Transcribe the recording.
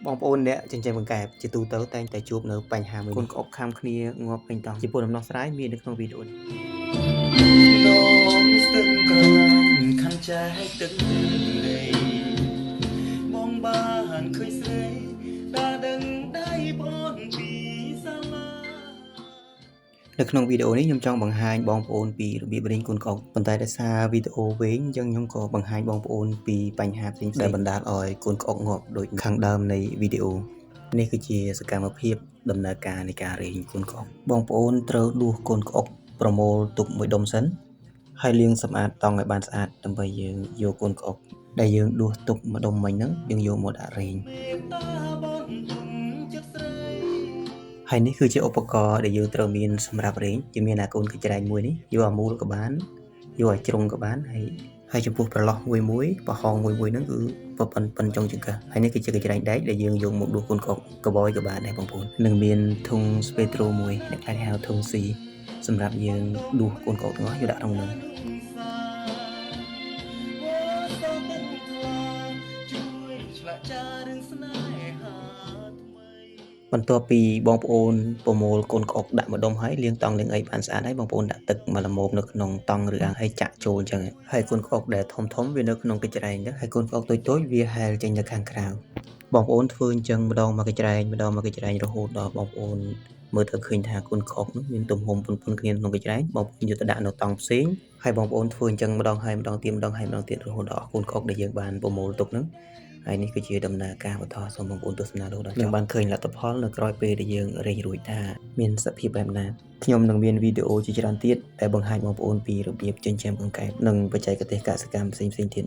បងប្អូនអ្នកចិញ្ចឹមបង្កែបជាទូទៅតែងតែជួបនៅបញ្ហាមួយកូនក្អុកខាំគ្នាងាប់ពេញតង់ជាពលដំណោះស្រាយមាននៅក្នុងវីដេអូនេះនំស្ទឹងក្រំខំចែកទឹកដីបងបានឃើញស្រីđãដឹងដៃបងពីសាលានៅក្នុងវីដេអូនេះខ្ញុំចង់បង្ហាញបងប្អូនពីរបៀបរៀនកូនក្អុកប៉ុន្តែដោយសារវីដេអូវែងអញ្ចឹងខ្ញុំក៏បង្ហាញបងប្អូនពីបញ្ហាផ្សេងៗដែលបណ្ដាលឲ្យកូនក្អុកងាប់ដូចខាងដើមនៃវីដេអូនេះគឺជាសកម្មភាពដំណើរការនៃការរែងកូនក្អុកបងប្អូនត្រូវដួសកូនក្អុកប្រមូលទុកមួយដុំសិនហើយលាងសម្អាតតង់ឲ្យបានស្អាតដើម្បីយើងយកកូនក្អុកដែលយើងដួសទុកម្ដុំមិញហ្នឹងយើងយកមកដាក់រែងហើយនេះគឺជាឧបករណ៍ដែលយើងត្រូវមានសម្រាប់រែងជាមានអាកូនកញ្ច្រែងមួយនេះយកអាមូលក៏បានយកអាជ្រុងក៏បានហើយចំពោះប្រឡោះមួយប្រហោងមួយហ្នឹងគឺប៉ុនចុងចង្កឹះហើយនេះគឺជាកញ្ច្រែងដែកដែលយើងយកមកដួសកូនក្អុកកបយក៏បានដែរបងប្អូននឹងមានធុងស្ពេត្រូមួយអ្នកខ្លះហៅធុងស៊ីសម្រាប់យើងដួសកូនក្អុកទាំងអស់យកដាក់ក្នុងនោះបន្ទាប់ពីបងប្អូនប្រមូលកូនក្អុកដាក់ម្ដុំហើយលាងតង់លាងអីបានស្អាតហើយបងប្អូនដាក់ទឹកមកល្មមនៅក្នុងតង់ឬអាំងហើយចាក់ចូលអញ្ចឹងហើយកូនក្អុកដែលធំវានៅក្នុងកញ្ច្រែងហ្នឹងហើយកូនក្អុកតូចវាហែលចេញនៅខាងក្រៅបងប្អូនធ្វើអញ្ចឹងម្ដងមកកញ្ច្រែងរហូតដល់បងប្អូនមើលទៅឃើញថាកូនក្អុកនោះមានទំហំប៉ុនៗគ្នាក្នុងកញ្ច្រែងបងប្អូនយកទៅដាក់នៅតង់ផ្សេងហើយបងប្អូនធ្វើអញ្ចឹងម្ដងទៀតម្ដងទៀតរហូតដល់អស់កូនក្អុកដែលយើងបានប្រមូលទុកហ្នឹងហើយនេះគឺជាដំណើរការបន្តសូមបងប្អូនទស្សនារហូតដល់យើងបានឃើញលទ្ធផលនៅក្រោយពេលដែលយើងរែងរួចថាមានសភាពបែបណាខ្ញុំនឹងមានវីដេអូជាច្រើនទៀតដែលបង្ហាញបងប្អូនពីរបៀបចិញ្ចឹមកង្កែបនិងបច្ចេកទេសកសិកម្មផ្សេងៗទៀត